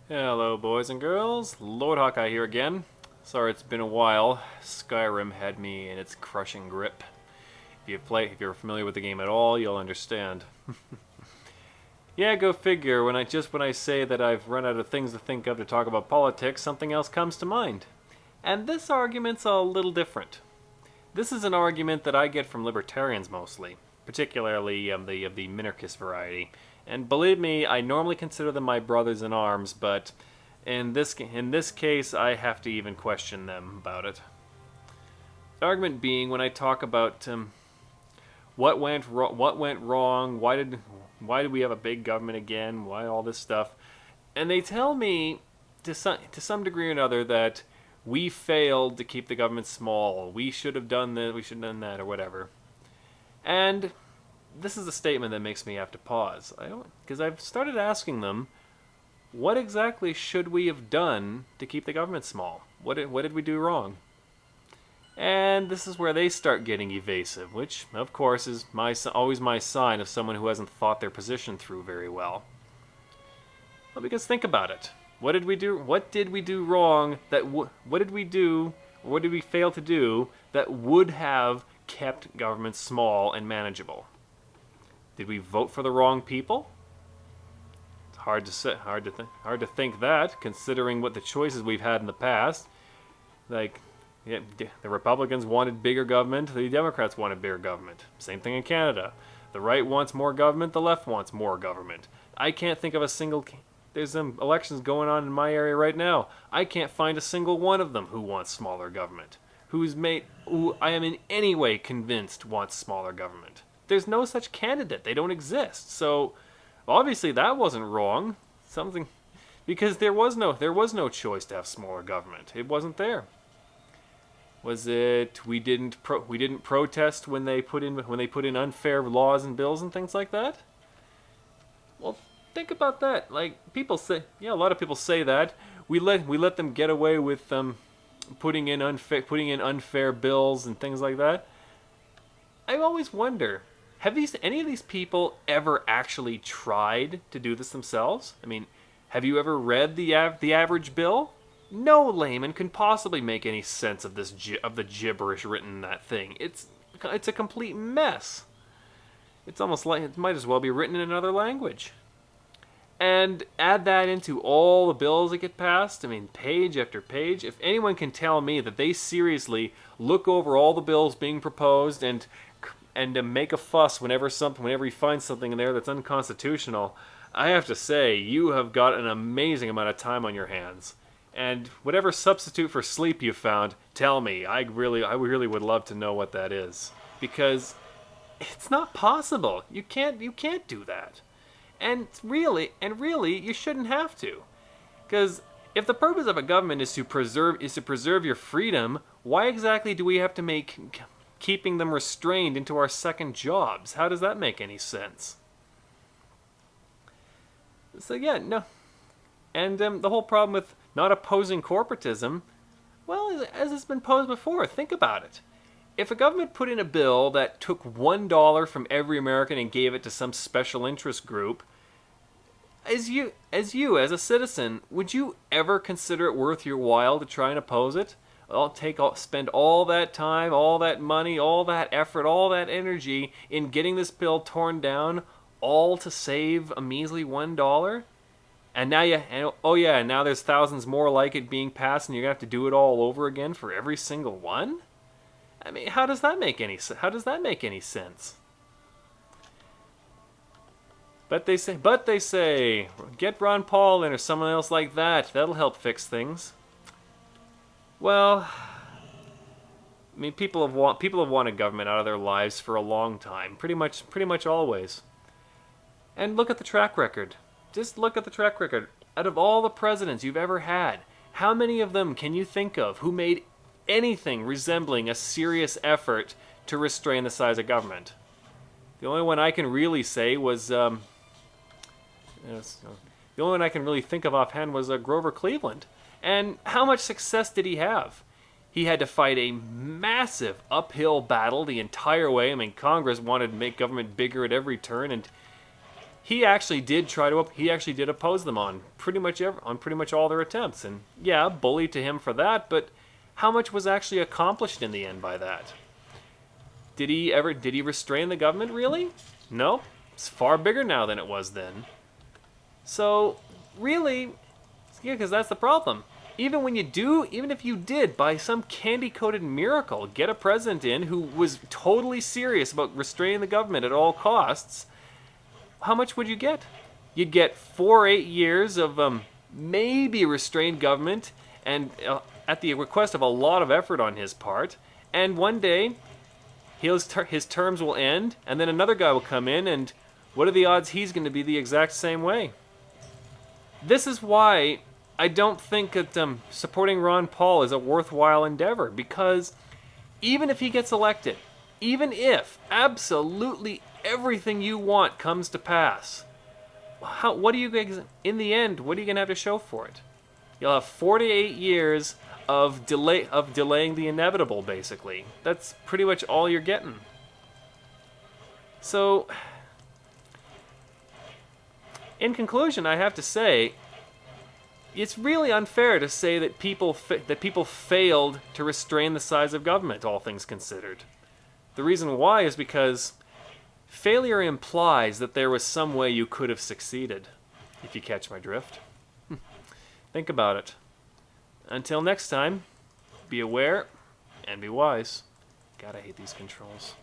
Hello, boys and girls. Lord Hawkeye here again. Sorry it's been a while. Skyrim had me in its crushing grip. If you're familiar with the game at all, you'll understand. Yeah, go figure. When I say that I've run out of things to think of to talk about politics, something else comes to mind. And this argument's a little different. This is an argument that I get from libertarians mostly, particularly of the minarchist variety. And believe me, I normally consider them my brothers in arms, but in this case, I have to even question them about it. The argument being, when I talk about what went wrong, why did we have a big government again, why all this stuff, and they tell me to some degree or another that we failed to keep the government small, we should have done this, we should have done that, or whatever. And this is a statement that makes me have to pause. Because I've started asking them, what exactly should we have done to keep the government small? What did we do wrong? And this is where they start getting evasive, which, of course, is always my sign of someone who hasn't thought their position through very well. Well, because think about it. What did we do? What did we do wrong? What did we do, or what did we fail to do that would have kept government small and manageable? Did we vote for the wrong people? It's hard to think that, considering what the choices we've had in the past. Like, yeah, the Republicans wanted bigger government, the Democrats wanted bigger government. Same thing in Canada. The right wants more government, the left wants more government. I can't think of a single... There's some elections going on in my area right now. I can't find a single one of them who wants smaller government. Who I am in any way convinced wants smaller government. There's no such candidate. They don't exist. So obviously that wasn't wrong. Because there was no choice to have smaller government. It wasn't there. Was it we didn't protest when they put in unfair laws and bills and things like that? Well, think about that. Like, people say, a lot of people say that we let them get away with putting in unfair bills and things like that. I always wonder, have any of these people ever actually tried to do this themselves? I mean, have you ever read the average bill? No layman can possibly make any sense of the gibberish written in that thing. It's a complete mess. It's almost like it might as well be written in another language. And add that into all the bills that get passed, I mean, page after page. If anyone can tell me that they seriously look over all the bills being proposed and to make a fuss whenever you find something in there that's unconstitutional, I have to say, you have got an amazing amount of time on your hands. And whatever substitute for sleep you found, tell me. I really would love to know what that is. Because it's not possible. You can't do that. And really, you shouldn't have to. Because if the purpose of a government is to preserve your freedom, why exactly do we have to make keeping them restrained into our second jobs? How does that make any sense? So yeah, no. And the whole problem with not opposing corporatism, well, as it's been posed before, think about it. If a government put in a bill that took $1 from every American and gave it to some special interest group, as a citizen, would you ever consider it worth your while to try and oppose it? Spend all that time, all that money, all that effort, all that energy in getting this bill torn down, all to save a measly $1? And now there's thousands more like it being passed, and you're gonna have to do it all over again for every single one? I mean, how does that make any sense? But they say, get Ron Paul in or someone else like that. That'll help fix things. Well, I mean, people have wanted government out of their lives for a long time, pretty much always. And look at the track record. Just look at the track record. Out of all the presidents you've ever had, how many of them can you think of who made anything resembling a serious effort to restrain the size of government? The only one I can really say was, the only one I can really think of offhand was Grover Cleveland. And how much success did he have? He had to fight a massive uphill battle the entire way. I mean, Congress wanted to make government bigger at every turn, and he actually did oppose them on pretty much all their attempts, and yeah, bully to him for that, but how much was actually accomplished in the end by that? Did he restrain the government, really? No. It's far bigger now than it was then. So, really, yeah, because that's the problem. Even if you did, by some candy-coated miracle, get a president in who was totally serious about restraining the government at all costs, how much would you get? You'd get 4 or 8 years of maybe restrained government, and at the request of a lot of effort on his part, and one day his terms will end, and then another guy will come in, and what are the odds he's going to be the exact same way? This is why I don't think that supporting Ron Paul is a worthwhile endeavor, because even if he gets elected, even if absolutely everything you want comes to pass, in the end, what are you going to have to show for it? You'll have 48 years of delaying the inevitable, basically. That's pretty much all you're getting. So, in conclusion, I have to say, it's really unfair to say that people failed to restrain the size of government, all things considered. The reason why is because failure implies that there was some way you could have succeeded, if you catch my drift. Think about it. Until next time, be aware and be wise. God, I hate these controls.